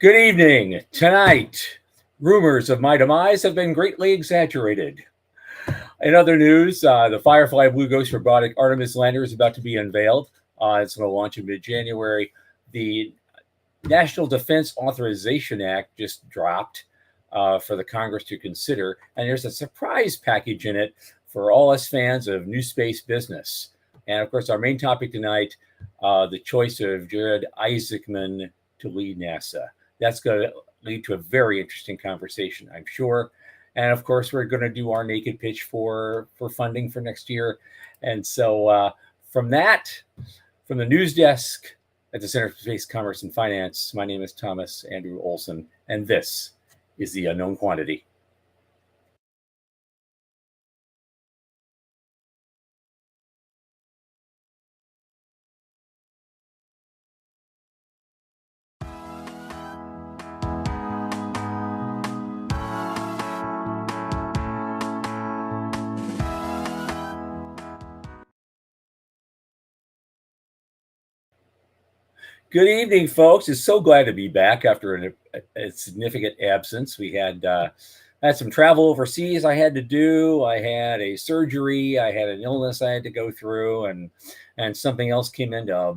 Good evening. Tonight, rumors of my demise have been greatly exaggerated. In other news, the Firefly Blue Ghost robotic Artemis lander is about to be unveiled. It's going to launch in mid-January. The National Defense Authorization Act just dropped for the Congress to consider, and there's a surprise package in it for all us fans of new space business. And of course, our main topic tonight, the choice of Jared Isaacman to lead NASA. That's going to lead to a very interesting conversation, I'm sure. And of course, we're going to do our naked pitch for funding for next year. And so from the news desk at the Center for Space Commerce and Finance, my name is Thomas Andrew Olson, and this is The Unknown Quantity. Good evening, folks. It's so glad to be back after a significant absence. We had some travel overseas I had to do. I had a surgery. I had an illness I had to go through, and something else came in to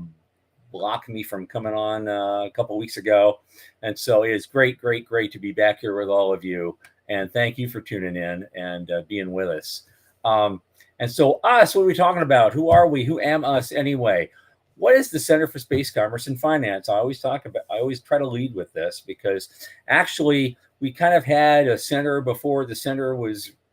block me from coming on a couple weeks ago. And so it is great to be back here with all of you. And thank you for tuning in and being with us. And so us, what are we talking about? Who are we? Who am us anyway? What is the Center for Space Commerce and Finance? I always try to lead with this because actually we kind of had a center before the center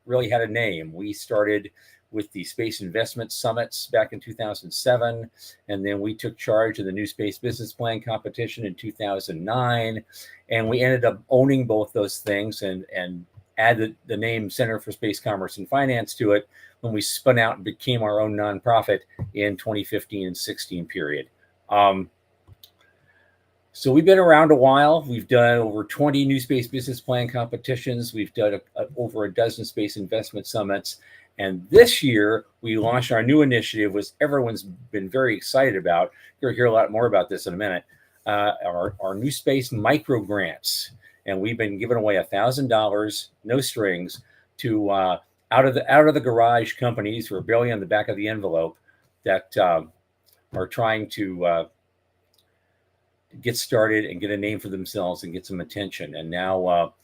really had a name. We started with the Space Investment Summits back in 2007, and then we took charge of the New Space Business Plan competition in 2009, and we ended up owning both those things and added the name Center for Space Commerce and Finance to it when we spun out and became our own nonprofit in 2015 and 16 period. So we've been around a while. We've done over 20 new space business plan competitions. We've done over a dozen space investment summits. And this year, we launched our new initiative, which everyone's been very excited about. You'll hear a lot more about this in a minute. Our new space micro grants. And we've been giving away $1,000, no strings, to out of the garage companies who are barely on the back of the envelope that are trying to get started and get a name for themselves and get some attention. And now,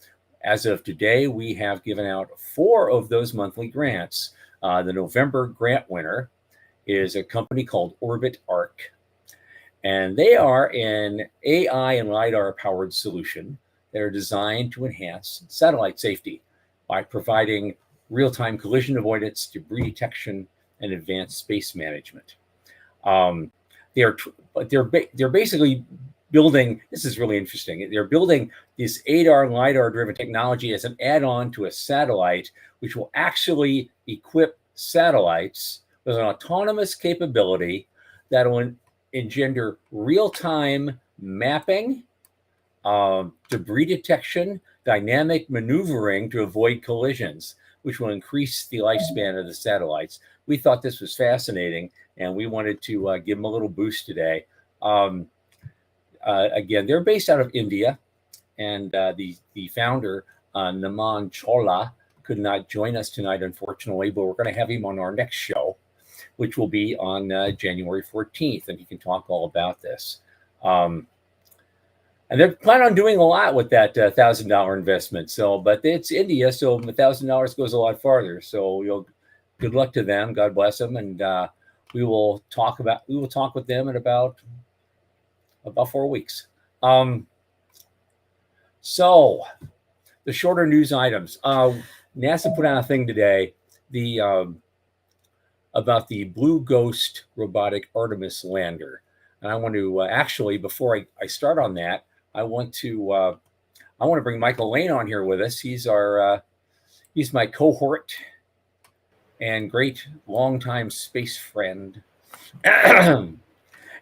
as of today, we have given out 4 of those monthly grants. The November grant winner is a company called Orbit Arc, and they are an AI and LiDAR powered solution that are designed to enhance satellite safety by providing real-time collision avoidance, debris detection, and advanced space management. They're basically building. This is really interesting. They're building this ADAR and LiDAR-driven technology as an add-on to a satellite, which will actually equip satellites with an autonomous capability that will engender real-time mapping, debris detection, dynamic maneuvering to avoid collisions, which will increase the lifespan of the satellites. We thought this was fascinating, and we wanted to give them a little boost today. Again, they're based out of India, and the founder, Naman Chola, could not join us tonight, unfortunately, but we're going to have him on our next show, which will be on January 14th, and he can talk all about this. And they're planning on doing a lot with that $1,000 investment. So, but it's India, so $1,000 goes a lot farther. So, good luck to them. God bless them, and we will talk with them in about 4 weeks. So, the shorter news items. NASA put out a thing today, about the Blue Ghost robotic Artemis lander, and I want to actually, before I start on that, I want to bring Michael Lane on here with us. He's my cohort and great longtime space friend, and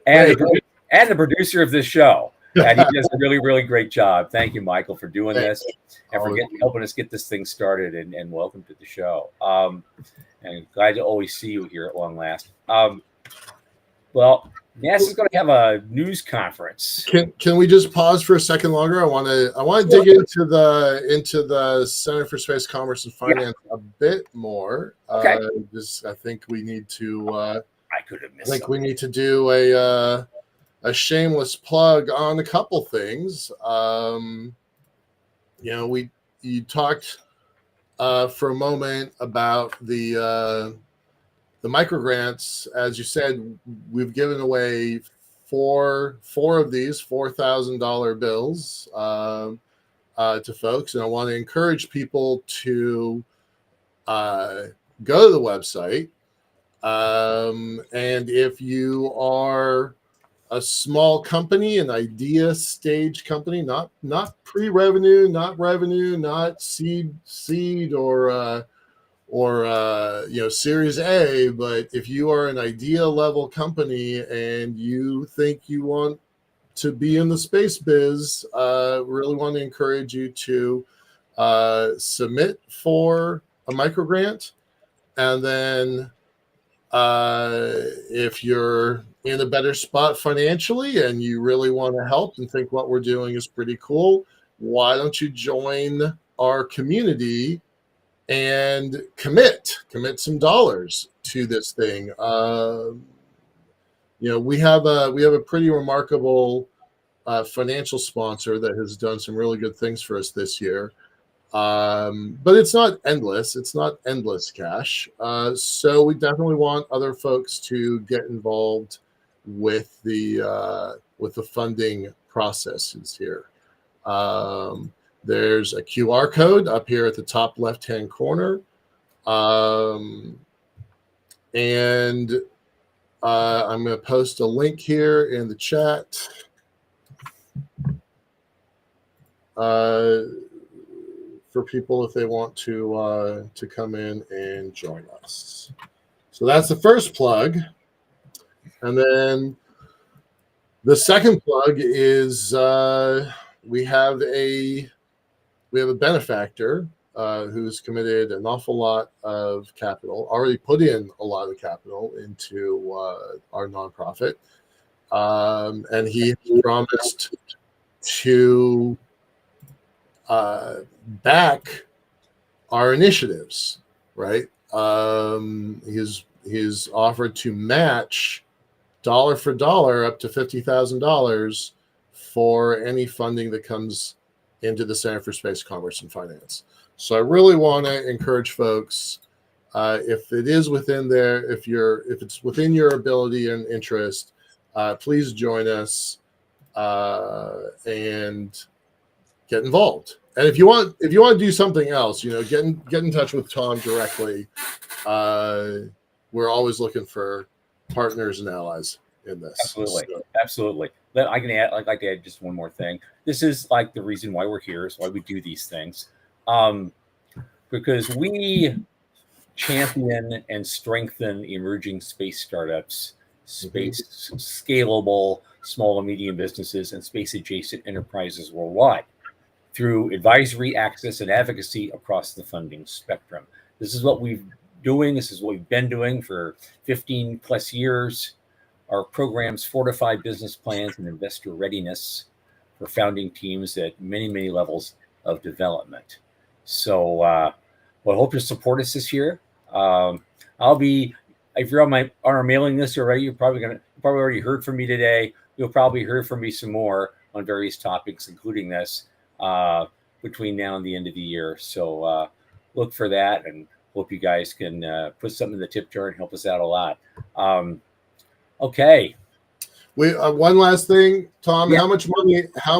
the producer of this show. And he does a really great job. Thank you, Michael, for doing this and for helping us get this thing started. And welcome to the show. And glad to always see you here at long last. Well, NASA's going to have a news conference. Can we just pause for a second longer? I want to dig into the Center for Space Commerce and Finance a bit more. Okay. I think we need to. I could have missed. I think we need to do a shameless plug on a couple things. You talked for a moment about the microgrants. As you said, we've given away four of these $4,000 bills to folks, and I want to encourage people to go to the website. And if you are a small company, an idea stage company, not pre-revenue, not revenue, not seed or Series A, but if you are an idea level company and you think you want to be in the space biz, really want to encourage you to submit for a microgrant. And then if you're in a better spot financially and you really want to help and think what we're doing is pretty cool, why don't you join our community and commit some dollars to this thing? We have a pretty remarkable financial sponsor that has done some really good things for us this year. But it's not endless. It's not endless cash. So we definitely want other folks to get involved with the funding processes here. There's a QR code up here at the top left-hand corner. And I'm going to post a link here in the chat. For people if they want to come in and join us. So that's the first plug. And then the second plug is we have a benefactor who's committed an awful lot of capital, already put in a lot of capital into our nonprofit. And he promised to back our initiatives, right? He's offered to match dollar for dollar up to $50,000 for any funding that comes into the Center for Space Commerce and Finance. So I really want to encourage folks, if it is within there, if it's within your ability and interest, please join us and get involved. And if you want to do something else, get in touch with Tom directly. We're always looking for partners and allies in this. Absolutely. I'd like to add just one more thing. This is like the reason why we're here, is why we do these things, because we champion and strengthen emerging space startups, space scalable small and medium businesses, and space adjacent enterprises worldwide through advisory, access, and advocacy across the funding spectrum. This is what we've doing. This is what we've been doing for 15 plus years. Our programs fortify business plans and investor readiness for founding teams at many, many levels of development. So I hope you'll support us this year. If you're on our mailing list already, you're probably already heard from me today. You'll probably hear from me some more on various topics, including this, between now and the end of the year. So look for that, and hope you guys can put something in the tip jar and help us out a lot. Okay. One last thing, Tom. Yeah. How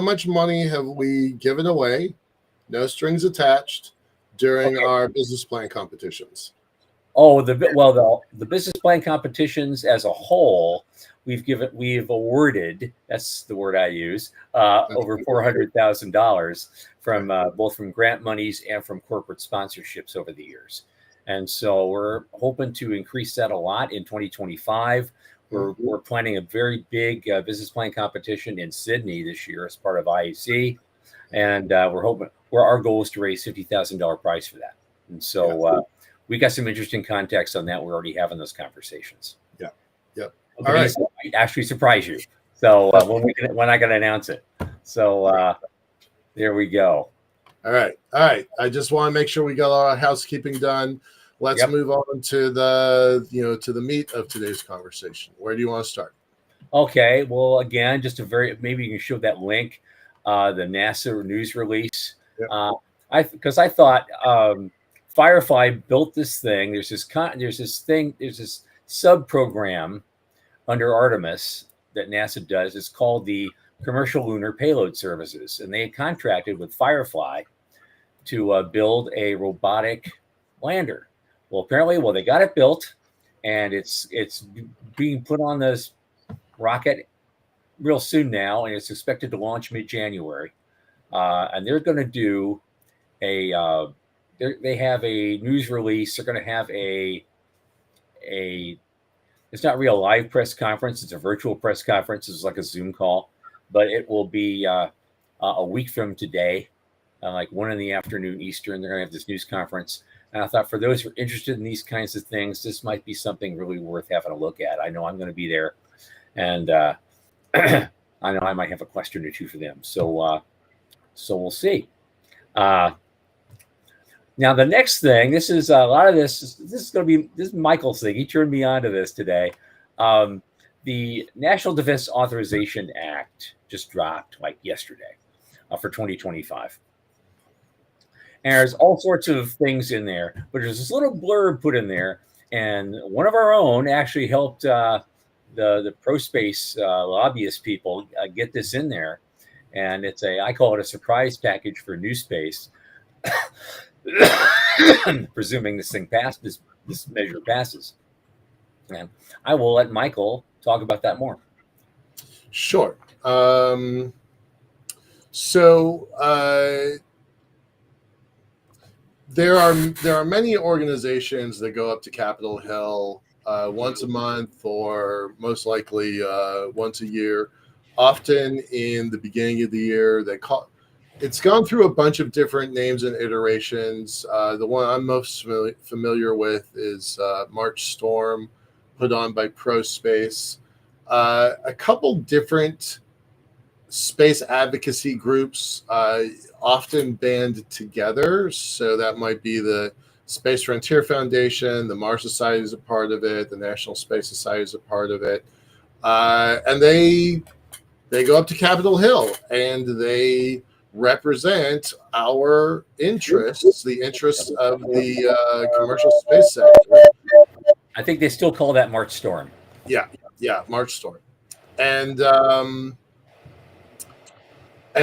much money have we given away, no strings attached, during our business plan competitions? Oh, the business plan competitions as a whole, we've awarded, that's the word I use, over $400,000 from both from grant monies and from corporate sponsorships over the years. And so we're hoping to increase that a lot in 2025. We're planning a very big business plan competition in Sydney this year as part of IAC. And we're hoping our goal is to raise $50,000 prize for that. And so we got some interesting context on that. We're already having those conversations. Yep. All right. Might actually surprise you. So when I can announce it. So there we go. All right. I just want to make sure we got all our housekeeping done. Let's move on to the meat of today's conversation. Where do you want to start? Okay. Well, again, just maybe you can show that link, the NASA news release. Yep. Because I thought Firefly built this thing. There's this sub program under Artemis that NASA does. It's called the Commercial Lunar Payload Services, and they contracted with Firefly to build a robotic lander. Well, apparently, they got it built, and it's being put on this rocket real soon now, and it's expected to launch mid-January. And they're going to do they have a news release. They're going to have a it's not really a live press conference. It's a virtual press conference. It's like a Zoom call, but it will be a week from today, like 1 p.m. Eastern. They're going to have this news conference. And I thought for those who are interested in these kinds of things, this might be something really worth having a look at. I know I'm going to be there, and I know I might have a question or two for them. So we'll see. Now the next thing, this is a lot of this is going to be this is Michael's thing. He turned me on to this today. The National Defense Authorization Act just dropped like yesterday for 2025. And there's all sorts of things in there, but there's this little blurb put in there, and one of our own actually helped the ProSpace lobbyist people get this in there, and I call it a surprise package for New Space. Presuming this measure passes, and I will let Michael talk about that more. Sure. There are many organizations that go up to Capitol Hill once a month, or most likely once a year. Often in the beginning of the year, it's gone through a bunch of different names and iterations. The one I'm most familiar with is March Storm, put on by ProSpace. A couple different space advocacy groups often band together. So that might be the Space Frontier Foundation, the Mars Society is a part of it, the National Space Society is a part of it. And they go up to Capitol Hill and they represent our interests, the interests of the commercial space sector. I think they still call that March Storm. Yeah, March Storm. And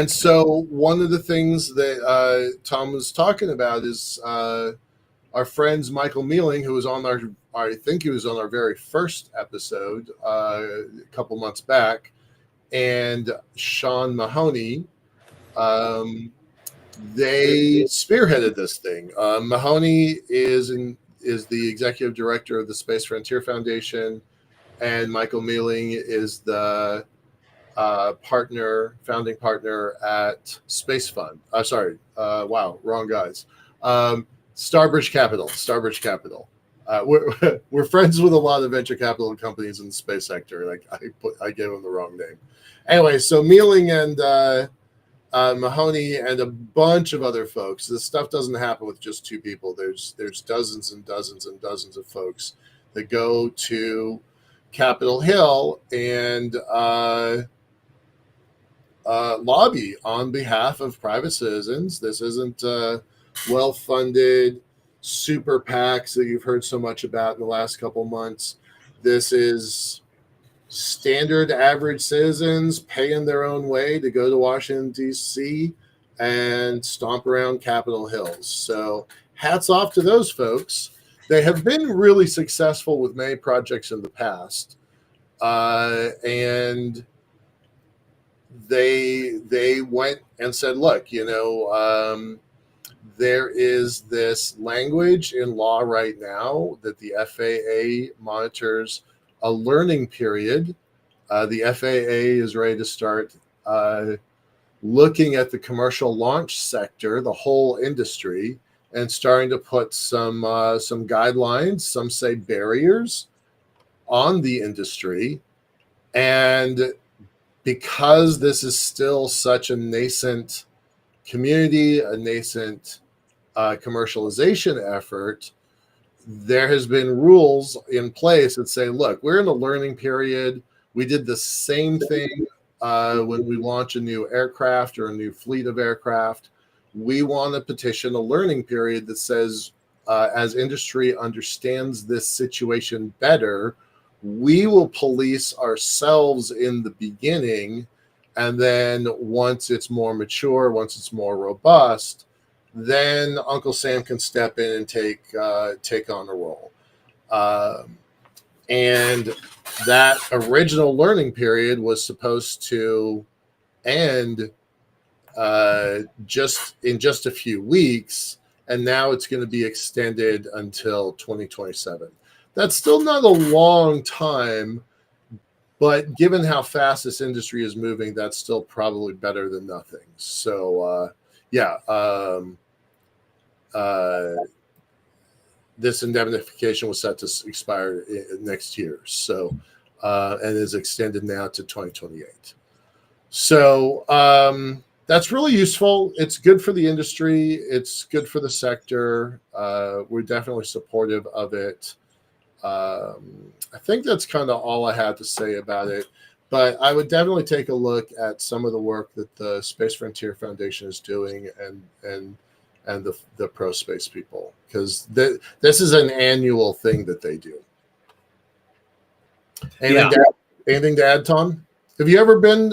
so one of the things that Tom was talking about is our friends Michael Mealing, who was on I think he was on our very first episode a couple months back, and Sean Mahoney. They spearheaded this thing. Mahoney is the executive director of the Space Frontier Foundation, and Michael Mealing is the founding partner at Space Fund. Wrong guys. Starbridge Capital. We're friends with a lot of venture capital companies in the space sector. Like I gave them the wrong name. Anyway, so Mealing and Mahoney and a bunch of other folks. This stuff doesn't happen with just two people. There's dozens and dozens and dozens of folks that go to Capitol Hill and lobby on behalf of private citizens. This isn't well-funded super PACs that you've heard so much about in the last couple months. This is standard average citizens paying their own way to go to Washington, D.C. and stomp around Capitol Hill. So hats off to those folks. They have been really successful with many projects in the past. And they went and said, look, there is this language in law right now that the FAA monitors a learning period. The FAA is ready to start looking at the commercial launch sector, the whole industry, and starting to put some guidelines, some say barriers, on the industry. And because this is still such a nascent community, a nascent commercialization effort, there has been rules in place that say, look, we're in a learning period. We did the same thing when we launch a new aircraft or a new fleet of aircraft. We want to petition a learning period that says, as industry understands this situation better, we will police ourselves in the beginning. And then once it's more mature, once it's more robust, then Uncle Sam can step in and take on a role. And that original learning period was supposed to end just a few weeks, and now it's going to be extended until 2027. That's still not a long time, but given how fast this industry is moving, that's still probably better than nothing. So, this indemnification was set to expire next year, so and is extended now to 2028. So that's really useful. It's good for the industry. It's good for the sector. We're definitely supportive of it. I think that's kind of all I had to say about it. But I would definitely take a look at some of the work that the Space Frontier Foundation is doing and the pro space people, because this is an annual thing that they do. Anything to add, Tom? Have you ever done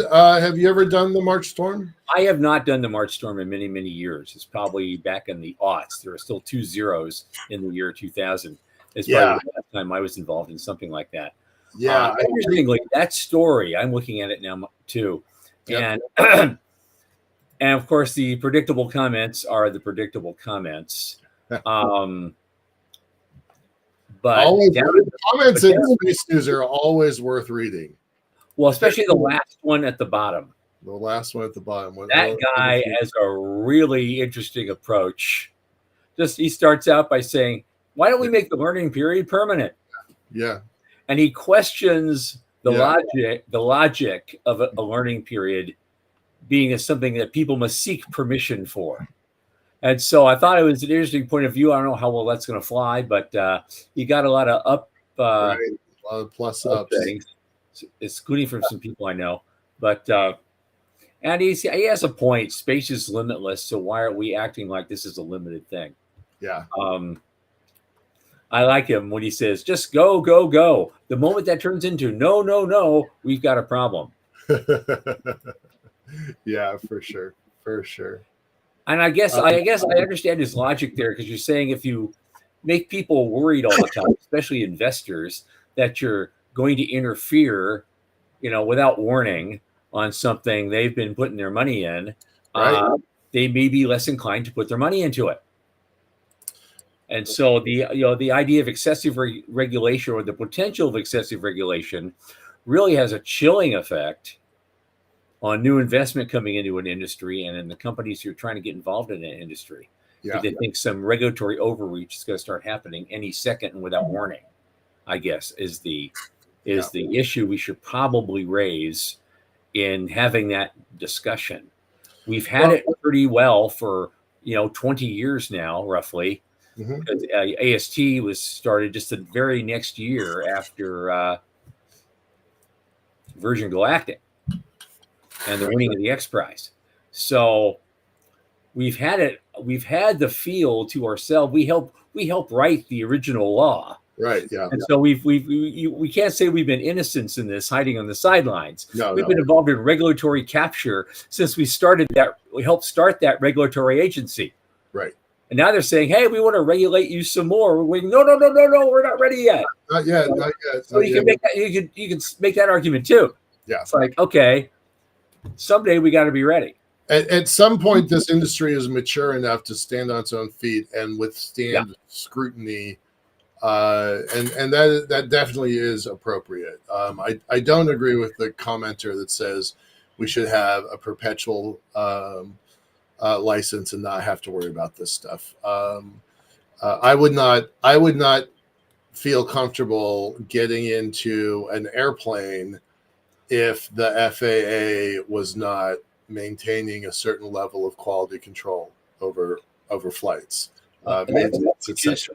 the March Storm? I have not done the March Storm in many, many years. It's probably back in the aughts. There are still 2 zeros in the year 2000. It's probably the last time I was involved in something like that. Yeah. Interestingly, that story, I'm looking at it now too. Yep. And of course, the predictable comments are the predictable comments. But the comments in Space News are always worth reading. Well, especially the last one at the bottom. The last one at the bottom. That guy has a really interesting approach. He starts out by saying, why don't we make the learning period permanent? Yeah. And he questions the logic of a learning period being something that people must seek permission for. And so I thought it was an interesting point of view. I don't know how well that's going to fly, but he got a lot of a lot of plus ups things, excluding from some people I know. But and he has a point. Space is limitless, so why are we acting like this is a limited thing? Yeah. I like him when he says, just go, go, go. The moment that turns into no, no, no, we've got a problem. Yeah, for sure. For sure. And I guess I understand his logic there, because you're saying if you make people worried all the time, especially investors, that you're going to interfere, without warning on something they've been putting their money in, right. They may be less inclined to put their money into it. And so the idea of excessive regulation, or the potential of excessive regulation, really has a chilling effect on new investment coming into an industry and in the companies who are trying to get involved in an industry. Yeah. They think some regulatory overreach is going to start happening any second and without warning, I guess, is the issue we should probably raise in having that discussion. We've had it pretty well for 20 years now, roughly. Mm-hmm. AST was started just the very next year after Virgin Galactic and the winning of the X Prize. So we've had the feel to ourselves. We help write the original law. Right. Yeah. And so we can't say we've been innocents in this, hiding on the sidelines. We've been involved in regulatory capture since we helped start that regulatory agency. Right. And now they're saying, hey, we want to regulate you some more. We're waiting. No, we're not ready yet. Not yet. So you can make that argument too. Yeah. It's like, okay, someday we got to be ready. At some point, this industry is mature enough to stand on its own feet and withstand scrutiny. And that definitely is appropriate. I don't agree with the commenter that says we should have a perpetual license and not have to worry about this stuff. I would not feel comfortable getting into an airplane if the FAA was not maintaining a certain level of quality control over flights.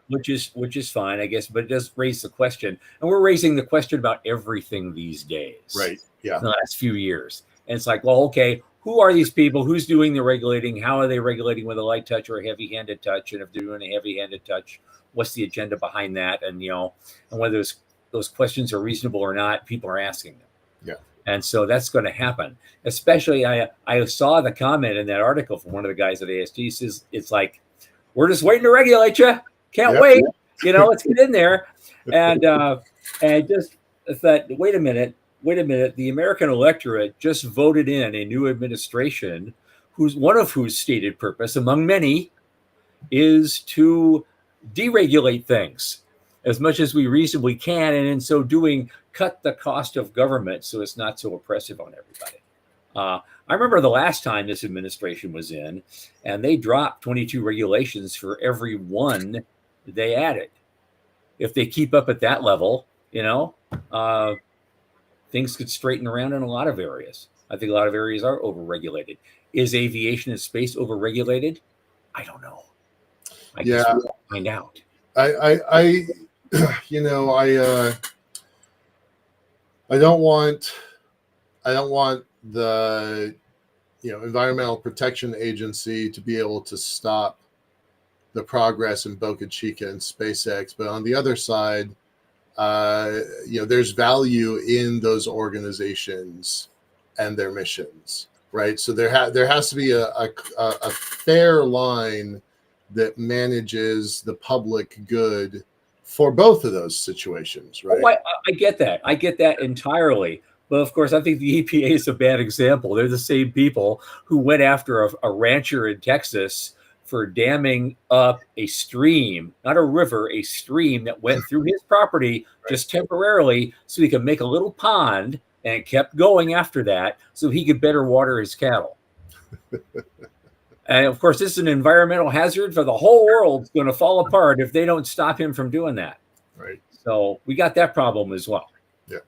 Which is fine, I guess, but it does raise the question, and we're raising the question about everything these days, right? Yeah, in the last few years, and it's like, well, okay, who are these people? Who's doing the regulating? How are they regulating with a light touch or a heavy-handed touch? And if they're doing a heavy-handed touch, what's the agenda behind that? And and whether those questions are reasonable or not, people are asking them. Yeah. And so that's going to happen. Especially, I saw the comment in that article from one of the guys at ASG says it's like, we're just waiting to regulate you. Can't wait. Let's get in there. And just thought, wait a minute. The American electorate just voted in a new administration one of whose stated purpose, among many, is to deregulate things as much as we reasonably can, and in so doing, cut the cost of government so it's not so oppressive on everybody. I remember the last time this administration was in, and they dropped 22 regulations for every one they added. If they keep up at that level, things could straighten around in a lot of areas. I think a lot of areas are overregulated. Is aviation and space overregulated? I don't know. I guess we'll find out. I don't want the Environmental Protection Agency to be able to stop the progress in Boca Chica and SpaceX, but on the other side, there's value in those organizations and their missions, right? So there has to be a fair line that manages the public good for both of those situations, right? Oh, I get that. I get that entirely. But of course, I think the EPA is a bad example. They're the same people who went after a rancher in Texas for damming up a stream, not a river, a stream that went through his property just temporarily so he could make a little pond, and it kept going after that so he could better water his cattle. And of course, this is an environmental hazard for the whole world. It's going to fall apart if they don't stop him from doing that. Right. So we got that problem as well. Yeah.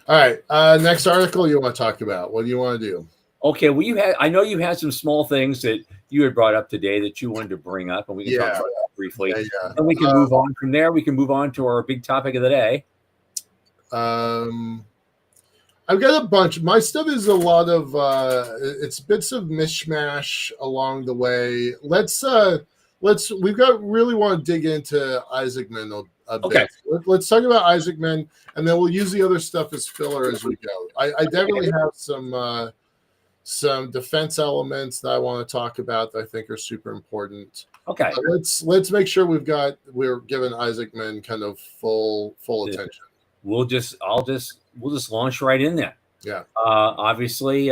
All right. Next article you want to talk about. What do you want to do? Okay. Well, I know you had some small things that you had brought up today that you wanted to bring up, and we can talk about that briefly. Yeah. And we can move on from there. We can move on to our big topic of the day. I've got a bunch. My stuff is a lot of it's bits of mishmash along the way. We've got really want to dig into Isaacman a bit. Let's talk about Isaacman, and then we'll use the other stuff as filler as we go. I definitely have some defense elements that I want to talk about that I think are super important. Okay. Let's make sure we're giving Isaacman kind of full attention. We'll just launch right in there. Yeah. Obviously,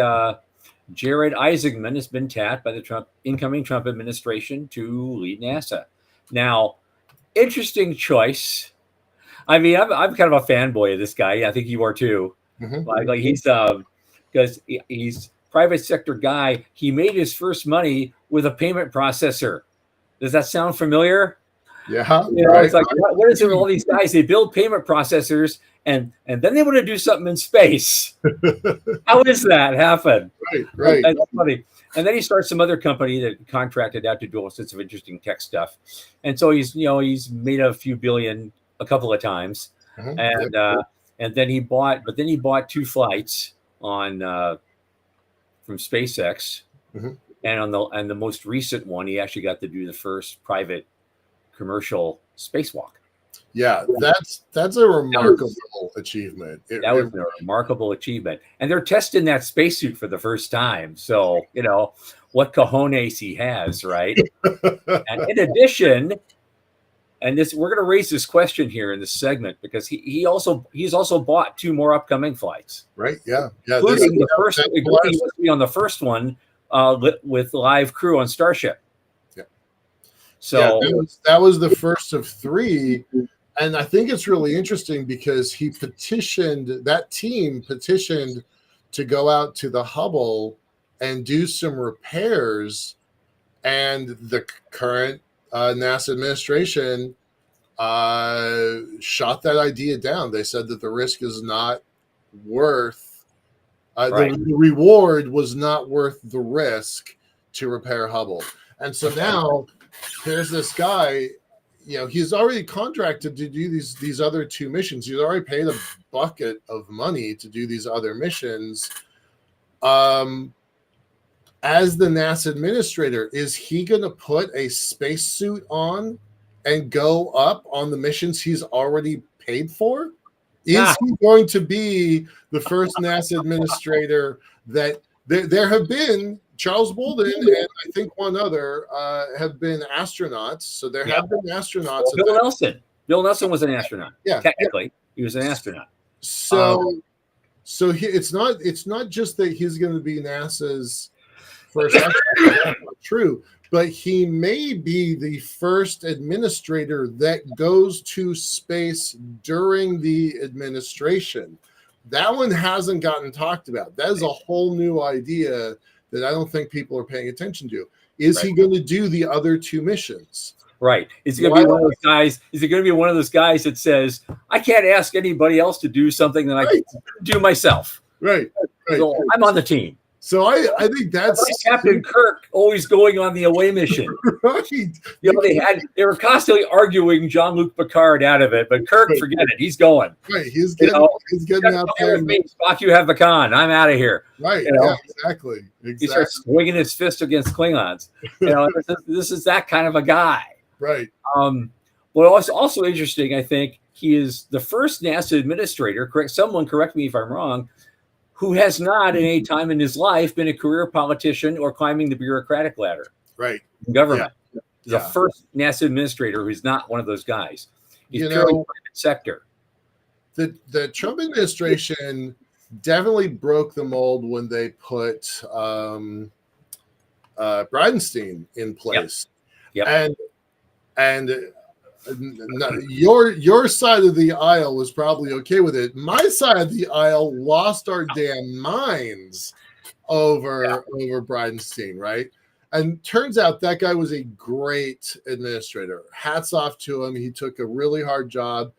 Jared Isaacman has been tapped by the incoming Trump administration to lead NASA. Now, interesting choice. I mean, I'm kind of a fanboy of this guy. I think you are too. Mm-hmm. Like he's because he's private sector guy. He made his first money with a payment processor. Does that sound familiar? Yeah, it's like what is it with all these guys? They build payment processors and then they want to do something in space. How does that happen? Right. That's funny. And then he starts some other company that contracted out to do all sorts of interesting tech stuff. And so he's made a few billion a couple of times, and then he bought 2 flights on from SpaceX, and the most recent one he actually got to do the first private commercial spacewalk. Yeah, that's a remarkable achievement. That was a remarkable achievement. And they're testing that spacesuit for the first time. So, what cojones he has, right? And in addition, and we're going to raise this question here in this segment because he's also bought 2 more upcoming flights. Right, yeah. Including the first, he must be on the first one with live crew on Starship. So that was the first of 3, and I think it's really interesting because that team petitioned to go out to the Hubble and do some repairs, and the current NASA administration shot that idea down. They said that the risk is not worth Right. the reward was not worth the risk to repair Hubble. And so now there's this guy, he's already contracted to do these other two missions. He's already paid a bucket of money to do these other missions. As the NASA administrator, is he going to put a spacesuit on and go up on the missions he's already paid for? Is he going to be the first NASA administrator that there have been? Charles Bolden and I think one other have been astronauts. So there have been astronauts. Well, Bill Nelson. Bill Nelson was an astronaut. Yeah, technically, he was an astronaut. So it's not just that he's going to be NASA's first astronaut. That's not true. But he may be the first administrator that goes to space during the administration. That one hasn't gotten talked about. That is a whole new idea that I don't think people are paying attention to. Is he going to do the other two missions? Right. Is he going to be one of those guys? Is he going to be one of those guys that says, I can't ask anybody else to do something that I can do myself? Right. So I'm on the team. So I think that's like Captain Kirk always going on the away mission. Right. They were constantly arguing Jean-Luc Picard out of it, but Kirk, forget it. He's going. Right. He's getting out there. Spock, you have the con. I'm out of here. Right. Yeah, exactly. He starts swinging his fist against Klingons. This is that kind of a guy. Right. What's also interesting, I think, he is the first NASA administrator. Someone correct me if I'm wrong, who has not at any time in his life been a career politician or climbing the bureaucratic ladder. Right. In government. Yeah. He's the first NASA administrator who's not one of those guys. He's purely private sector. The Trump administration definitely broke the mold when they put Bridenstine in place. Yep. And your side of the aisle was probably okay with it. My side of the aisle lost our damn minds over Bridenstine, right? And turns out that guy was a great administrator. Hats off to him. He took a really hard job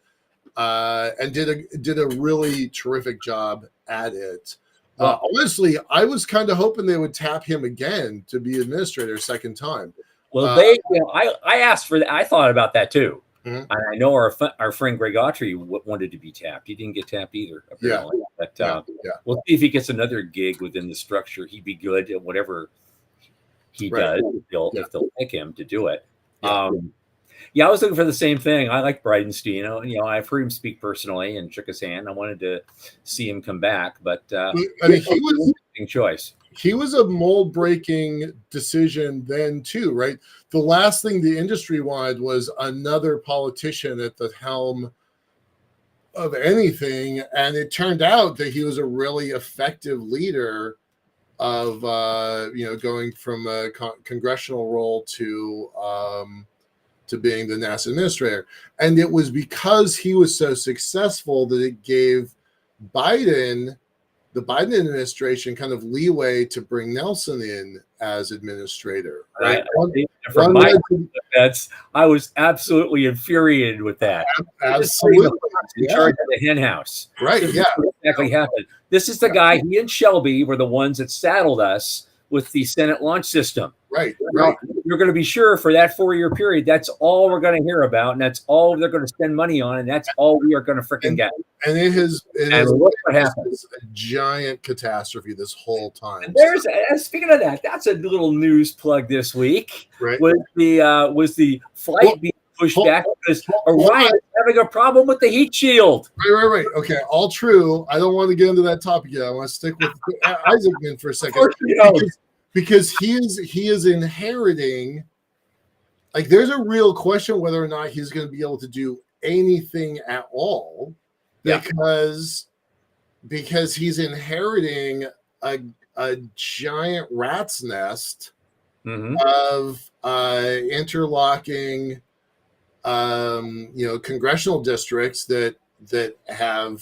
and did a really terrific job at it. Honestly, I was kind of hoping they would tap him again to be administrator second time. Well, I asked for that. I thought about that too. Mm-hmm. I know our friend Greg Autry wanted to be tapped. He didn't get tapped either, apparently. Yeah. But we'll see if he gets another gig within the structure. He'd be good at whatever he does if they'll pick him to do it. I was looking for the same thing. I like Bridenstine. I've heard him speak personally and shook his hand. I wanted to see him come back, but I mean, he was an interesting choice. He was a mold-breaking decision then too, right? The last thing the industry wanted was another politician at the helm of anything, and it turned out that he was a really effective leader of going from a congressional role to being the NASA administrator. And it was because he was so successful that it gave the Biden administration kind of leeway to bring Nelson in as administrator. Right? I was absolutely infuriated with that. Absolutely. In charge of the hen house. Right. Exactly happened. This is the guy, he and Shelby were the ones that saddled us with the Senate launch system. Right. You're going to be sure for that 4-year period, that's all we're going to hear about, and that's all they're going to spend money on, and that's all we are going to freaking get. And it has look what happened. A giant catastrophe this whole time. And speaking of that, that's a little news plug this week. Right. Was the flight being pushed back because Orion is having a problem with the heat shield. Right. Okay, all true. I don't want to get into that topic yet. I want to stick with Isaacman for a second. Because he is inheriting, like, there's a real question whether or not he's going to be able to do anything at all, because he's inheriting a giant rat's nest of interlocking congressional districts that have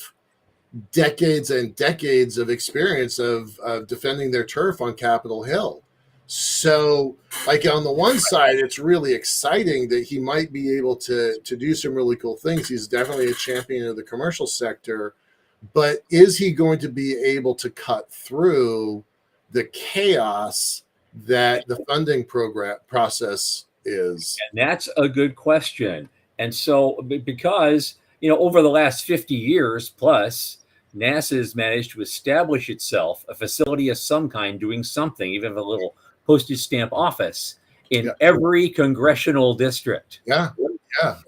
decades and decades of experience of defending their turf on Capitol Hill. So, like on the one side, it's really exciting that he might be able to do some really cool things. He's definitely a champion of the commercial sector, but is he going to be able to cut through the chaos that the funding program process is? And that's a good question. And so, because, over the last 50 years plus, NASA has managed to establish itself a facility of some kind doing something, even a little postage stamp office in every congressional district. Yeah.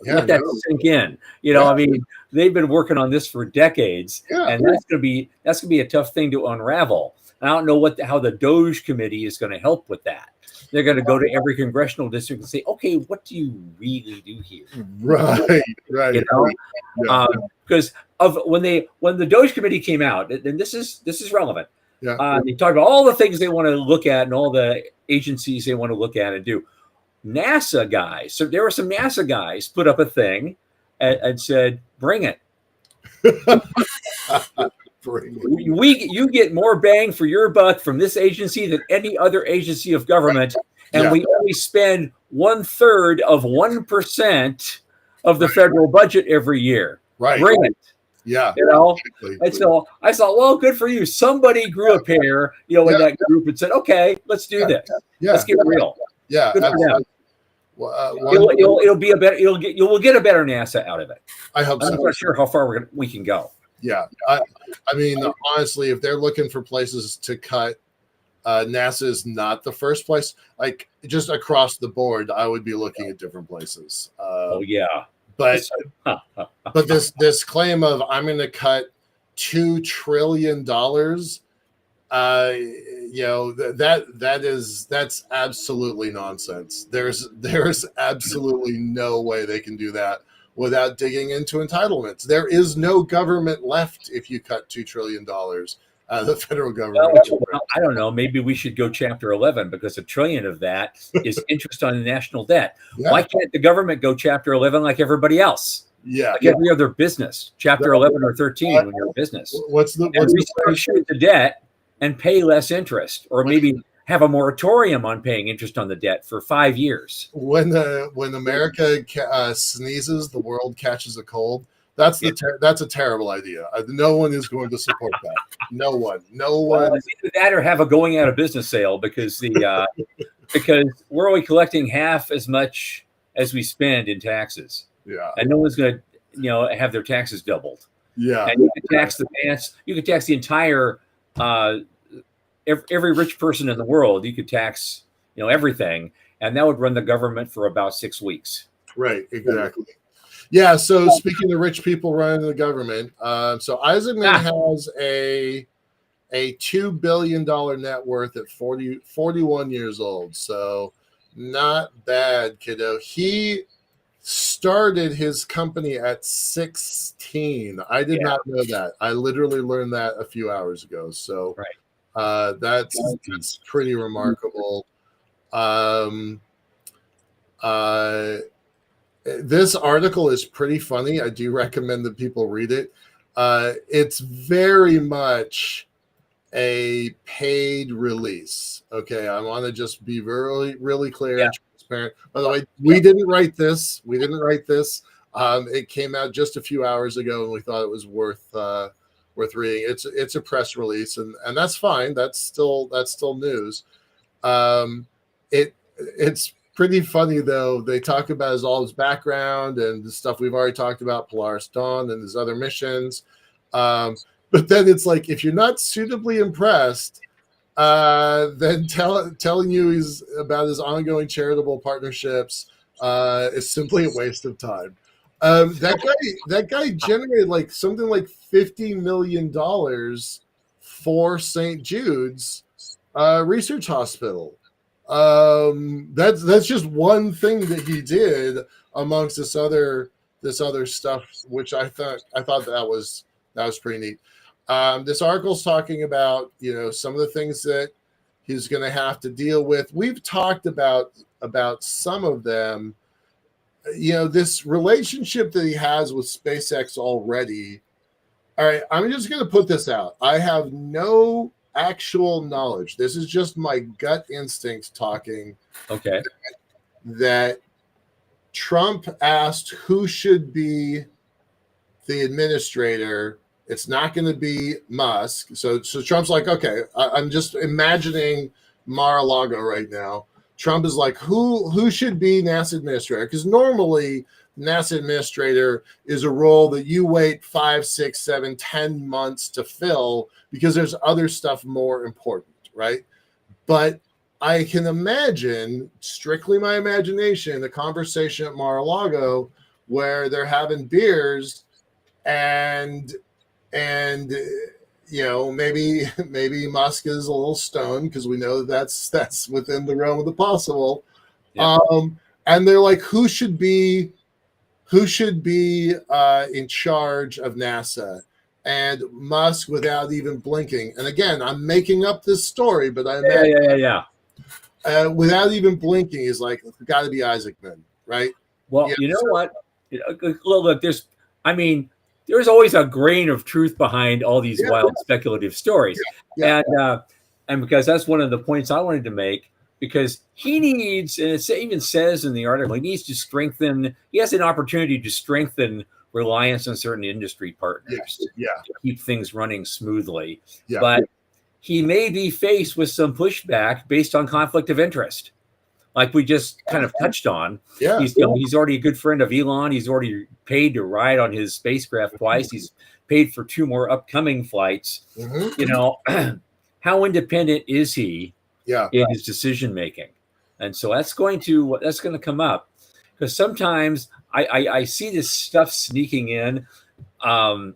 Let that sink in. I mean, they've been working on this for decades, and that's going to be a tough thing to unravel. I don't know how the Doge committee is going to help with that. They're going to go to every congressional district and say, "Okay, what do you really do here?" Right. Because when the Doge committee came out, and this is relevant. They talked about all the things they want to look at and all the agencies they want to look at and do. NASA guys, so there were some NASA guys put up a thing and said, "Bring it." You get more bang for your buck from this agency than any other agency of government, and we only spend 1/3 of 1% of the federal budget every year. Right. Bring it. Yeah. Exactly. And so I thought, well, good for you. Somebody grew a pair, in that group and said, "Okay, let's do this. Let's get real." Yeah. Good for them. It'll be a better. You will get a better NASA out of it. I hope so. I'm not sure how far we can go. Yeah, I mean, honestly, if they're looking for places to cut, NASA is not the first place. Like just across the board, I would be looking at different places. But this claim of I'm going to cut $2 trillion, that's absolutely nonsense. There's absolutely no way they can do that without digging into entitlements. There is no government left if you cut $2 trillion out of the federal government. Well, I don't know. Maybe we should go Chapter 11 because $1 trillion of that is interest on the national debt. Yeah. Why can't the government go Chapter 11 like everybody else? Yeah, like every other business, Chapter 11 or 13 when you're a business. What's the restructure the debt and pay less interest, or maybe have a moratorium on paying interest on the debt for 5 years. When America sneezes, the world catches a cold. That's a terrible idea. No one is going to support that. No one. Well, it's either that or have a going out of business sale because because we're only collecting half as much as we spend in taxes. Yeah, and no one's going to have their taxes doubled. Yeah, and you can tax you could tax the entire. Every rich person in the world, you could tax, everything, and that would run the government for about 6 weeks. Right, exactly. Yeah. So speaking of rich people running the government, so Eisenman has a $2 billion net worth at 41 years old. So not bad, kiddo. He started his company at 16. I did not know that. I literally learned that a few hours ago. So that's pretty remarkable. This article is pretty funny. I do recommend that people read it. It's very much a paid release. Okay, I want to just be really, really clear and transparent. By the way, we didn't write this. It came out just a few hours ago, and we thought it was worth reading. It's a press release, and that's fine. That's still news. It's pretty funny though. They talk about all his background and the stuff we've already talked about, Polaris Dawn and his other missions. But then it's like, if you're not suitably impressed, then telling you about his ongoing charitable partnerships is simply a waste of time. That guy generated something like $50 million for St. Jude's Research Hospital. That's just one thing that he did amongst this other stuff, which I thought that was pretty neat. This article's talking about some of the things that he's going to have to deal with. We've talked about some of them. This relationship that he has with SpaceX already. All right, I'm just going to put this out. I have no actual knowledge, this is just my gut instinct talking, Okay. that Trump asked who should be the administrator. It's not going to be Musk. So Trump's like, okay, I'm just imagining Mar-a-Lago right now. Trump is like, who should be NASA administrator? Because normally NASA administrator is a role that you wait 5, 6, 7, 10 months to fill because there's other stuff more important, right? But I can imagine, strictly my imagination, a conversation at Mar-a-Lago where they're having beers and maybe Musk is a little stoned because we know that's within the realm of the possible. Yeah. And they're like, who should be in charge of NASA? And Musk, without even blinking, and again, I'm making up this story, but I imagine without even blinking, is like, it's got to be Isaacman, right? Well, you know what? Look, there's always a grain of truth behind all these wild speculative stories. And because that's one of the points I wanted to make, because he needs, and it even says in the article, he has an opportunity to strengthen reliance on certain industry partners to keep things running smoothly. Yeah. But he may be faced with some pushback based on conflict of interest, like we just kind of touched on. Yeah. He's already a good friend of Elon. He's already paid to ride on his spacecraft twice. He's paid for 2 more upcoming flights. Mm-hmm. How independent is he in his decision making? And so that's going to come up, because sometimes I see this stuff sneaking in, and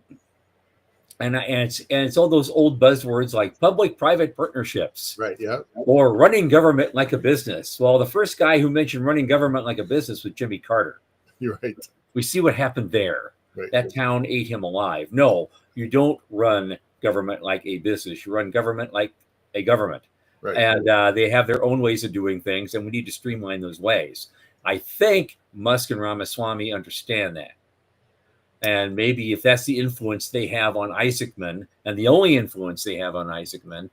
it's all those old buzzwords like public-private partnerships, right? Yeah, or running government like a business. Well, the first guy who mentioned running government like a business was Jimmy Carter. You're right. We see what happened there. Right. That town ate him alive. No, you don't run government like a business. You run government like a government. Right. And they have their own ways of doing things, and we need to streamline those ways. I think Musk and Ramaswamy understand that. And maybe if that's the influence they have on Isaacman, and the only influence they have on Isaacman,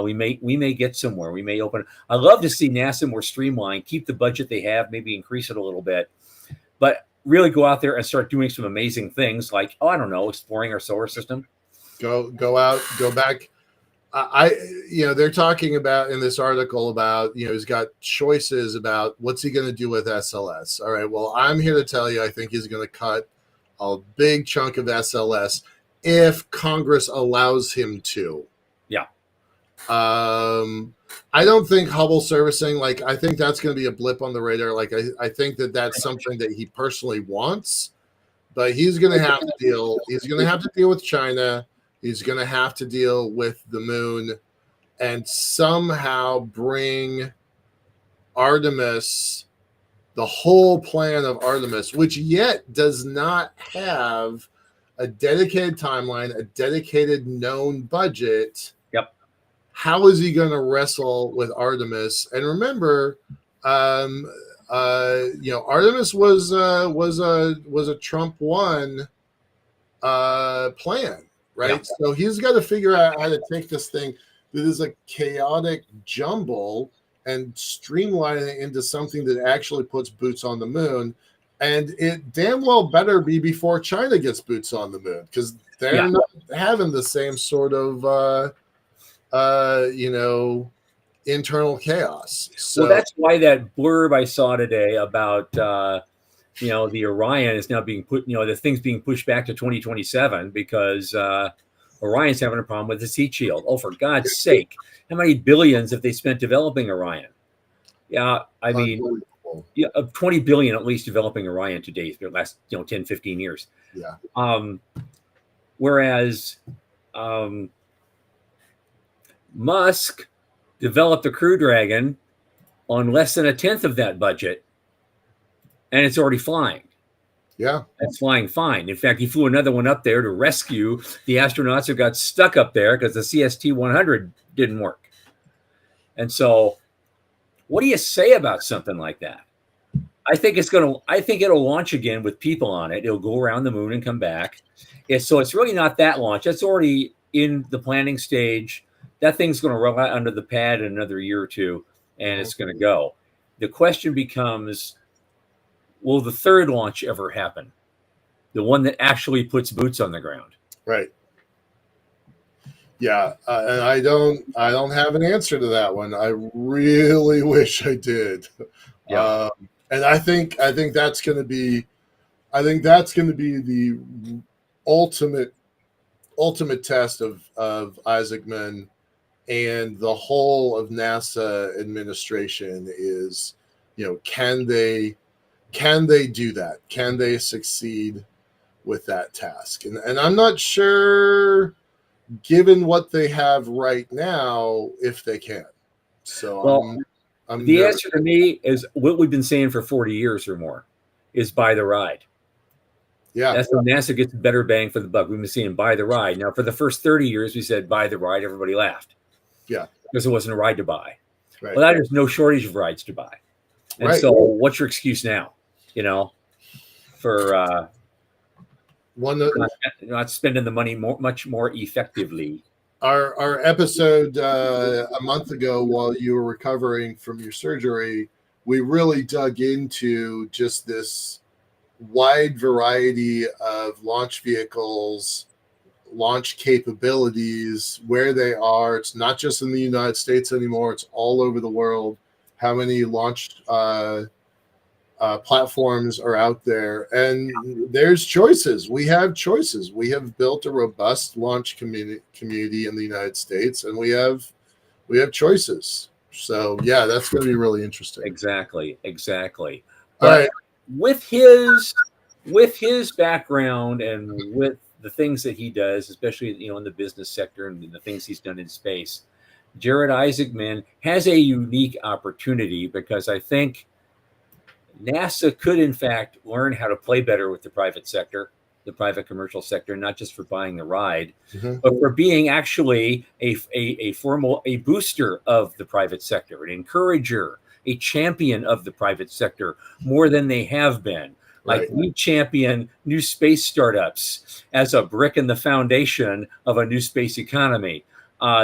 we may get somewhere. We may open. I'd love to see NASA more streamlined, keep the budget they have, maybe increase it a little bit, but really go out there and start doing some amazing things like, exploring our solar system. Go out, go back. They're talking about in this article about, he's got choices about what's he going to do with SLS. All right. Well, I'm here to tell you, I think he's going to cut a big chunk of SLS if Congress allows him to. Yeah. I don't think Hubble servicing, I think that's going to be a blip on the radar. I think that's something that he personally wants, but he's going to have to deal. He's going to have to deal with China. He's going to have to deal with the moon and somehow bring Artemis, the whole plan of Artemis, which yet does not have a dedicated timeline, a dedicated known budget. Yep. How is he going to wrestle with Artemis? And remember, Artemis was a Trump 1 plan. Right. Yeah. So he's got to figure out how to take this thing that is a chaotic jumble and streamline it into something that actually puts boots on the moon. And it damn well better be before China gets boots on the moon, because they're not having the same sort of, internal chaos. So well, that's why that blurb I saw today about, the Orion is now being put, the thing's being pushed back to 2027 because Orion's having a problem with its heat shield. Oh, for God's sake. How many billions have they spent developing Orion? Yeah, I mean, 20 billion at least developing Orion to date for the last, 10, 15 years. Yeah. Whereas Musk developed the Crew Dragon on less than 1/10 of that budget, and it's already flying. Yeah. It's flying fine. In fact, he flew another one up there to rescue the astronauts who got stuck up there because the CST-100 didn't work. And so what do you say about something like that? I think it'll launch again with people on it. It'll go around the moon and come back. So it's really not that launch. That's already in the planning stage. that thing's going to roll out under the pad in another year or two, and it's going to go. The question becomes, will the third launch ever happen? The one that actually puts boots on the ground. Right. Yeah, and I don't have an answer to that one. I really wish I did. Yeah. And I think that's going to be the ultimate test of Isaacman and the whole of NASA administration is, can they do that? Can they succeed with that task? And I'm not sure, given what they have right now, if they can. So Well, I'm the nervous. answer to me is what we've been saying for 40 years or more is buy the ride. Yeah. That's when NASA gets better bang for the buck. We've been seeing buy the ride. Now, for the first 30 years, we said buy the ride. Everybody laughed. Yeah. Because it wasn't a ride to buy. Right. Well, there's no shortage of rides to buy. And Right. so what's your excuse now, for not spending the money much more effectively? Our episode a month ago, while you were recovering from your surgery, we really dug into just this wide variety of launch vehicles, launch capabilities, where they are. It's not just in the United States anymore. It's all over the world. How many launch platforms are out there, and there's choices. We have choices. We have built a robust launch community in the United States, and we have choices. So yeah, that's going to be really interesting. Exactly. All right. With his background and with the things that he does, especially in the business sector and the things he's done in space, Jared Isaacman has a unique opportunity, because I think NASA could, in fact, learn how to play better with the private sector, the private commercial sector, not just for buying the ride, but for being actually a booster of the private sector, an encourager, a champion of the private sector more than they have been. Like, we champion new space startups as a brick in the foundation of a new space economy.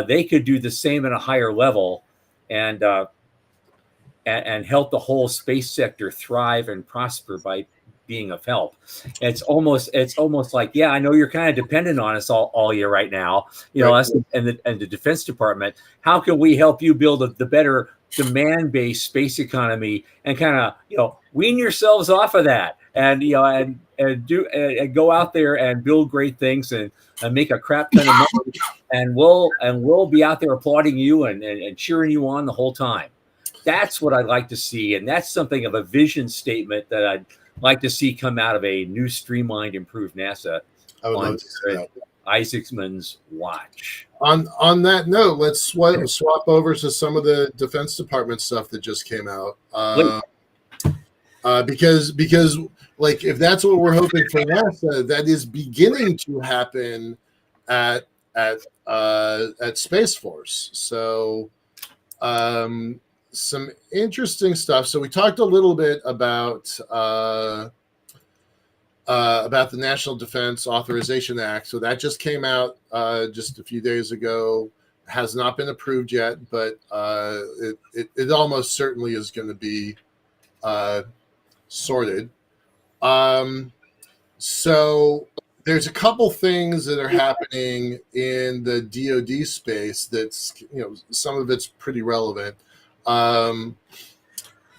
They could do the same at a higher level, and help the whole space sector thrive and prosper by being of help. It's almost like, yeah, I know you're kind of dependent on us all year right now, us and the Defense Department. How can we help you build the better demand-based space economy, and kind of wean yourselves off of that, and and go out there and build great things, and make a crap ton of money, and we'll be out there applauding you and cheering you on the whole time. That's what I'd like to see, and that's something of a vision statement that I'd like to see come out of a new, streamlined, improved NASA on Isaacman's watch. On that note, let's swap over to some of the Defense Department stuff that just came out. Because like, if that's what we're hoping for NASA, that is beginning to happen at Space Force. So some interesting stuff. So we talked a little bit about the National Defense Authorization Act. So that just came out just a few days ago. Has not been approved yet, but it almost certainly is going to be sorted. So there's a couple things that are happening in the DoD space that's, some of it's pretty relevant.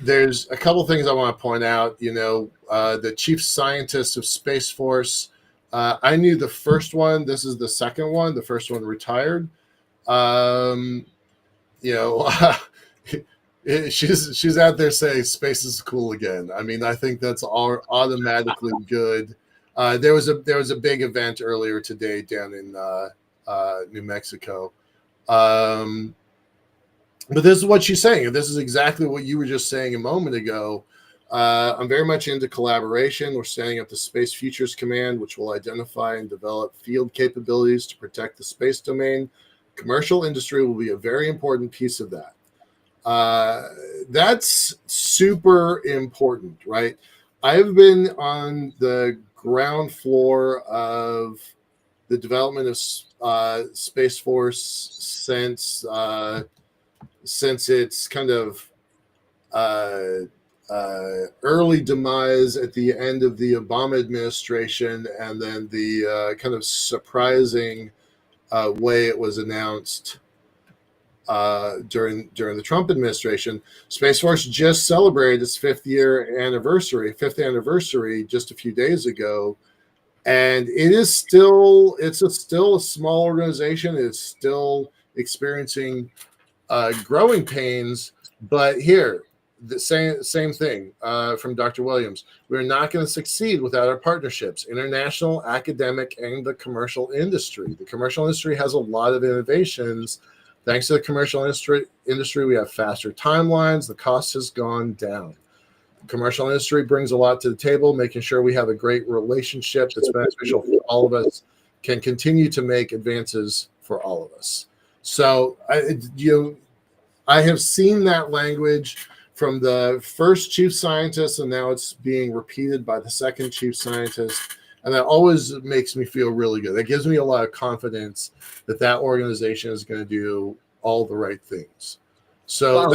There's a couple things I want to point out. The chief scientist of Space Force, I knew the first one. This is the second one. The first one retired. She's out there saying space is cool again. I mean, I think that's automatically good. There was a big event earlier today down in New Mexico. But this is what she's saying, and this is exactly what you were just saying a moment ago. I'm very much into collaboration. We're setting up the Space Futures Command, which will identify and develop field capabilities to protect the space domain. Commercial industry will be a very important piece of that. That's super important, right? I've been on the ground floor of the development Space Force since its kind of early demise at the end of the Obama administration, and then the kind of surprising way it was announced during the Trump administration. Space Force just celebrated its fifth anniversary just a few days ago, and it's still a small organization. It's still experiencing growing pains, but here the same thing from Dr. Williams. We're not going to succeed without our partnerships, international, academic, and the commercial industry. The commercial industry has a lot of innovations. Thanks to the commercial industry, we have faster timelines. The cost has gone down. The commercial industry brings a lot to the table, making sure we have a great relationship that's beneficial for all of us, can continue to make advances for all of us. So I have seen that language from the first chief scientist, and now it's being repeated by the second chief scientist. And that always makes me feel really good. That gives me a lot of confidence that organization is going to do all the right things. So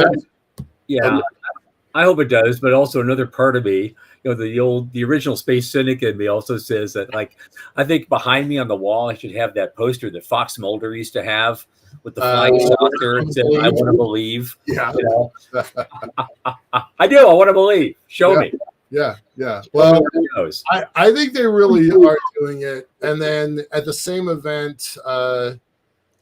I hope it does. But also another part of me, the original Space Cynic in me also says that, like, I think behind me on the wall, I should have that poster that Fox Mulder used to have with the flying saucer and said, "I want to believe." Yeah. I do. I want to believe. Show me. Yeah. Well, I think they really are doing it. And then at the same event,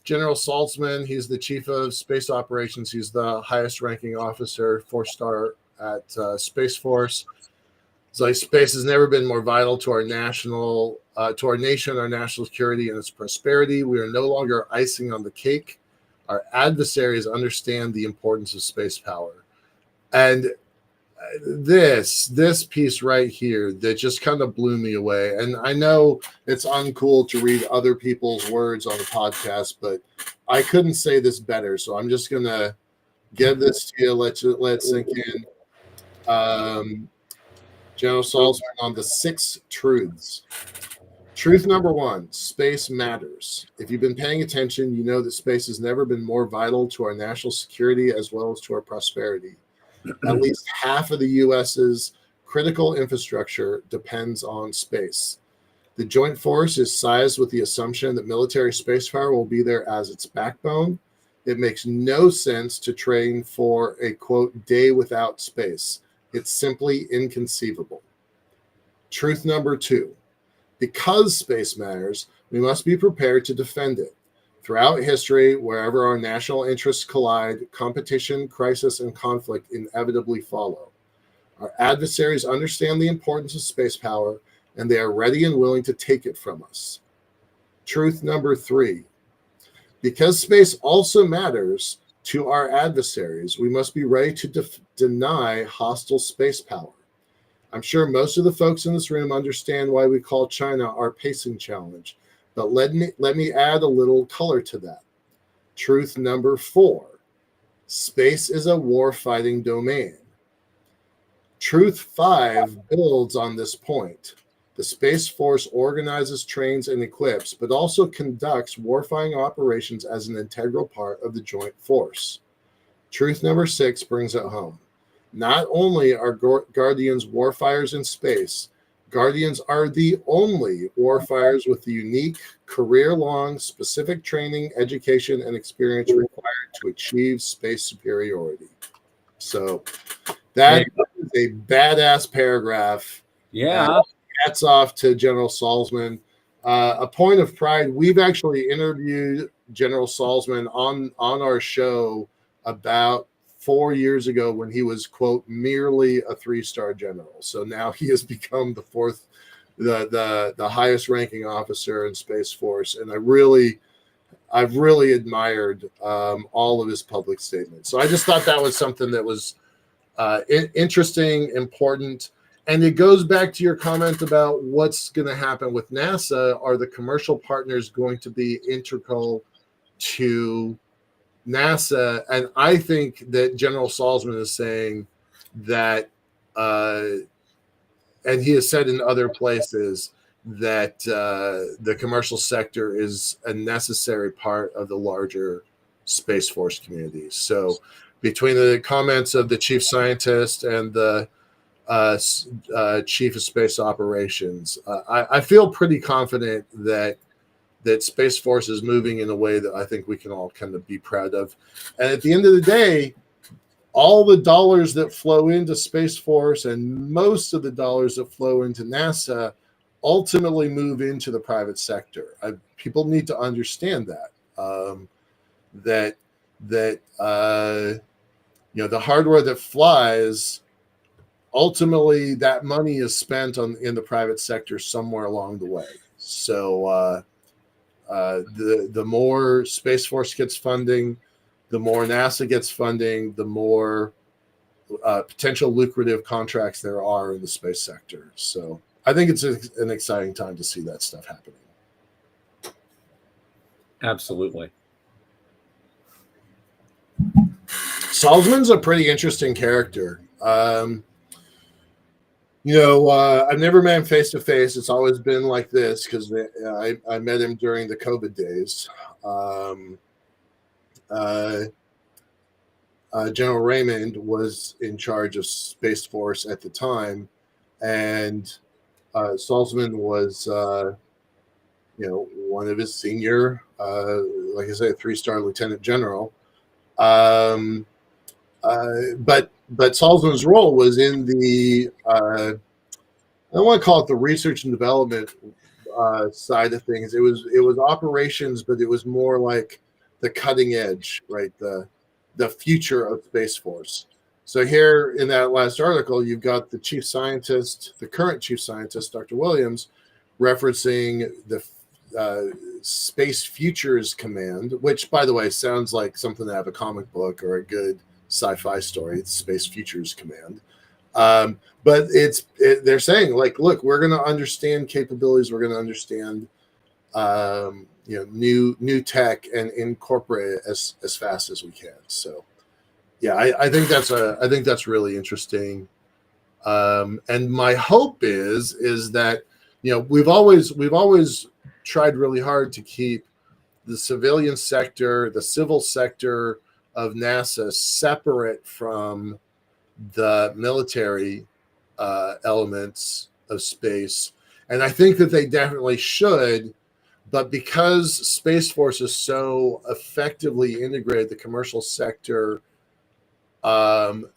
General Saltzman, he's the chief of space operations. He's the highest ranking officer, 4-star at Space Force. It's like space has never been more vital to our nation, our national security, and its prosperity. We are no longer icing on the cake. Our adversaries understand the importance of space power. And this piece right here that just kind of blew me away. And I know it's uncool to read other people's words on the podcast, but I couldn't say this better. So I'm just gonna give this to you. Let it sink in. General Saltzman on the 6 truths. Truth number 1: space matters. If you've been paying attention, you know that space has never been more vital to our national security as well as to our prosperity. At least half of the U.S.'s critical infrastructure depends on space. The joint force is sized with the assumption that military space power will be there as its backbone. It makes no sense to train for a, quote, day without space. It's simply inconceivable. Truth number 2: because space matters, we must be prepared to defend it. Throughout history, wherever our national interests collide, competition, crisis, and conflict inevitably follow. Our adversaries understand the importance of space power, and they are ready and willing to take it from us. Truth number 3: because space also matters to our adversaries, we must be ready to deny hostile space power. I'm sure most of the folks in this room understand why we call China our pacing challenge, but let me add a little color to that. Truth number 4: space is a war-fighting domain. Truth 5 builds on this point. The Space Force organizes, trains, and equips, but also conducts warfighting operations as an integral part of the joint force. Truth number 6 brings it home. Not only are Guardians warfighters in space, Guardians are the only warfighters with the unique, career-long, specific training, education, and experience required to achieve space superiority. So that is a badass paragraph. Yeah. Hats off to General Saltzman. A point of pride, we've actually interviewed General Saltzman on our show about 4 years ago when he was, quote, merely a 3-star general. So now he has become the highest ranking officer in Space Force. And I've really admired all of his public statements. So I just thought that was something that was interesting, important. And it goes back to your comment about what's going to happen with NASA. Are the commercial partners going to be integral to NASA? And I think that General Saltzman is saying that, and he has said in other places, that the commercial sector is a necessary part of the larger Space Force community. So between the comments of the chief scientist and the chief of space operations, I feel pretty confident that Space Force is moving in a way that I think we can all kind of be proud of. And at the end of the day, all the dollars that flow into Space Force and most of the dollars that flow into NASA ultimately move into the private sector. People need to understand that. That the hardware that flies, ultimately that money is spent in the private sector somewhere along the way. So the more Space Force gets funding, the more NASA gets funding, the more potential lucrative contracts there are in the space sector. So I think it's an exciting time to see that stuff happening. Absolutely. Salzman's a pretty interesting character. I've never met him face to face. It's always been like this because I met him during the COVID days. General Raymond was in charge of Space Force at the time, and Salzman was, one of his senior, like I say, a 3-star lieutenant general. But Salzman's role was in the I don't want to call it the research and development side of things. It was operations, but it was more like the cutting edge, right? The future of Space Force. So here in that last article, you've got the chief scientist, the current chief scientist, Dr. Williams, referencing the Space Futures Command, which, by the way, sounds like something out of a comic book or a good sci-fi story. It's Space Futures Command. But they're saying, like, look, we're going to understand capabilities. We're going to understand, new tech and incorporate it as fast as we can. So, yeah, I think that's really interesting. And my hope is that we've always tried really hard to keep the civilian sector, the civil sector of NASA separate from the military elements of space. And I think that they definitely should, but because Space Force is so effectively integrated, the commercial sector,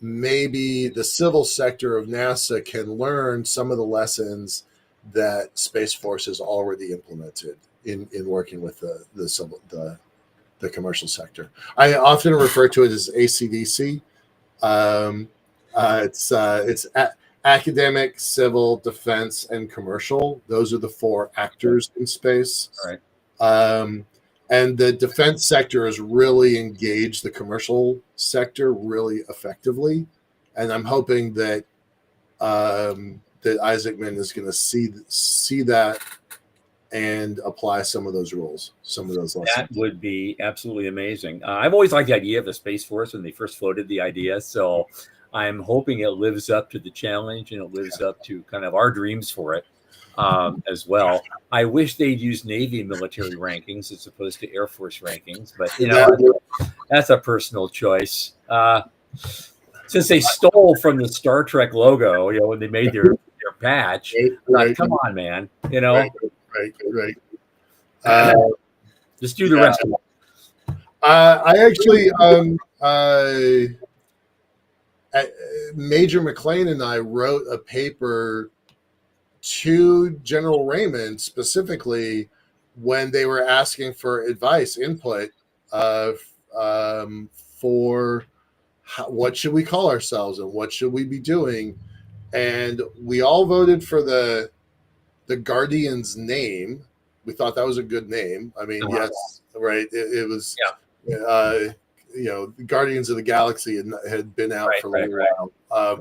maybe the civil sector of NASA can learn some of the lessons that Space Force has already implemented in working with the commercial sector. I often refer to it as ACDC. It's academic, civil, defense, and commercial. Those are the 4 actors in space. All right. And the defense sector has really engaged the commercial sector really effectively. And I'm hoping that that Isaacman is going to see that and apply some of those rules, some of those lessons. That would be absolutely amazing. I've always liked the idea of the Space Force when they first floated the idea. So I'm hoping it lives up to the challenge and it lives up to kind of our dreams for it as well. I wish they'd use Navy military rankings as opposed to Air Force rankings, but that's a personal choice. Since they stole from the Star Trek logo, when they made their patch, right. Come on, man, Right. Just do the rest of it. I actually, Major McLean and I wrote a paper to General Raymond specifically when they were asking for advice, input for what should we call ourselves and what should we be doing. And we all voted for the Guardian's name. We thought that was a good name. I mean, yes, right. It was, Guardians of the Galaxy had been out for a little while.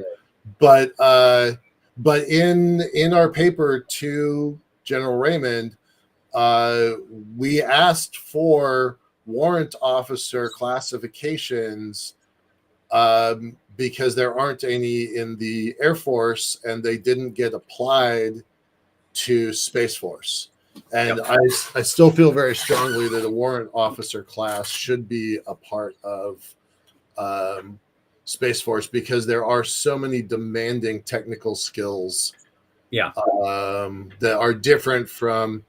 But in our paper to General Raymond, we asked for warrant officer classifications because there aren't any in the Air Force and they didn't get applied to Space Force. And I still feel very strongly that a warrant officer class should be a part of Space Force, because there are so many demanding technical skills that are different from,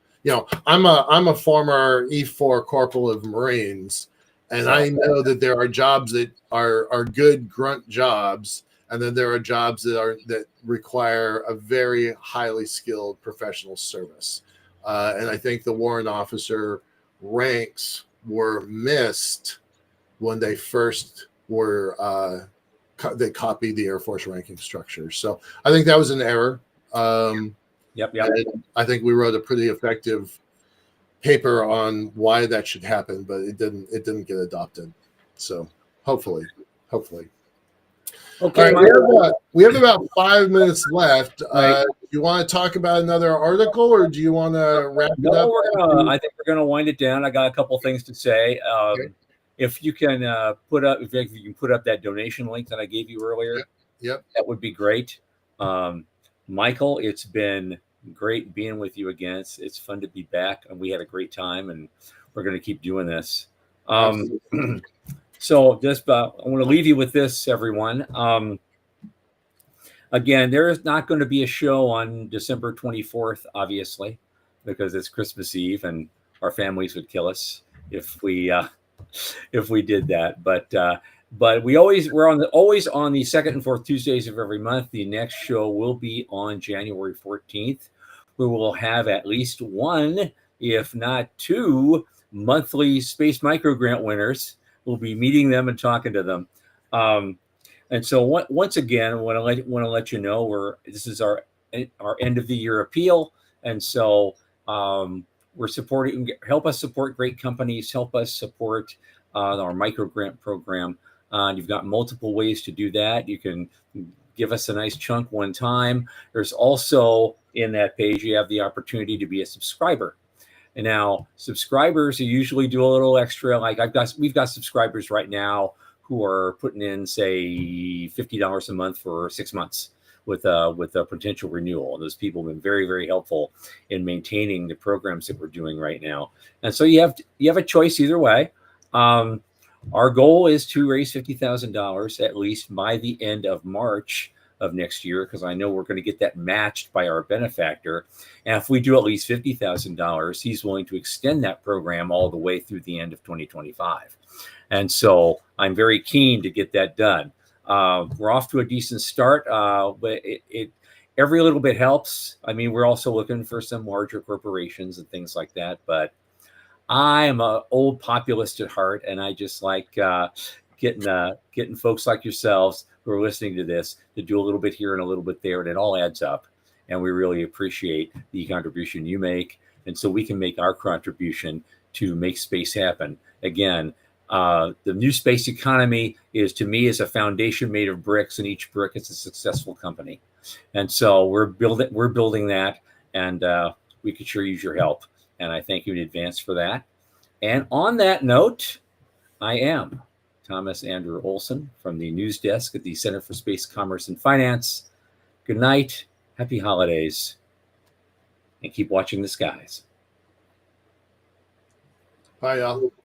I'm a former E4 corporal of Marines, and I know that there are jobs that are good grunt jobs, and then there are jobs that require a very highly skilled professional service. And I think the warrant officer ranks were missed when they first were they copied the Air Force ranking structure. So I think that was an error. Yep. I think we wrote a pretty effective paper on why that should happen, but it didn't get adopted. So hopefully. Okay, right, we have about 5 minutes left. Do you want to talk about another article, or do you want to wrap it up? I think we're gonna wind it down. I got a couple things to say. Okay. If you can put up that donation link that I gave you earlier, yep. That would be great. Michael, it's been great being with you again. It's fun to be back, and we had a great time, and we're going to keep doing this. So just I want to leave you with this, everyone. Again, there is not going to be a show on December 24th, obviously, because it's Christmas Eve, and our families would kill us if we did that. But we're always on the second and fourth Tuesdays of every month. The next show will be on January 14th. We will have at least one, if not two, monthly Space Micro Grant winners. We'll be meeting them and talking to them. And so once again, I want to let you know this is our end of the year appeal, and so we're supporting. Help us support great companies. Help us support our micro grant program. You've got multiple ways to do that. You can give us a nice chunk one time. There's also in that page, you have the opportunity to be a subscriber. And now subscribers, you usually do a little extra. Like we've got subscribers right now who are putting in, say, $50 a month for 6 months with a potential renewal. And those people have been very, very helpful in maintaining the programs that we're doing right now. And so you have a choice either way. Our goal is to raise $50,000 at least by the end of March of next year, because I know we're going to get that matched by our benefactor. And if we do at least $50,000, he's willing to extend that program all the way through the end of 2025. And so I'm very keen to get that done. We're off to a decent start, but every little bit helps. I mean, we're also looking for some larger corporations and things like that, but I am an old populist at heart, and I just like getting folks like yourselves who are listening to this to do a little bit here and a little bit there, and it all adds up. And we really appreciate the contribution you make, and so we can make our contribution to make space happen. Again, the new space economy to me is a foundation made of bricks, and each brick is a successful company. And so we're building that, and we could sure use your help. And I thank you in advance for that. And on that note, I am Thomas Andrew Olson from the news desk at the Center for Space Commerce and Finance. Good night, happy holidays, and keep watching the skies. Bye, y'all.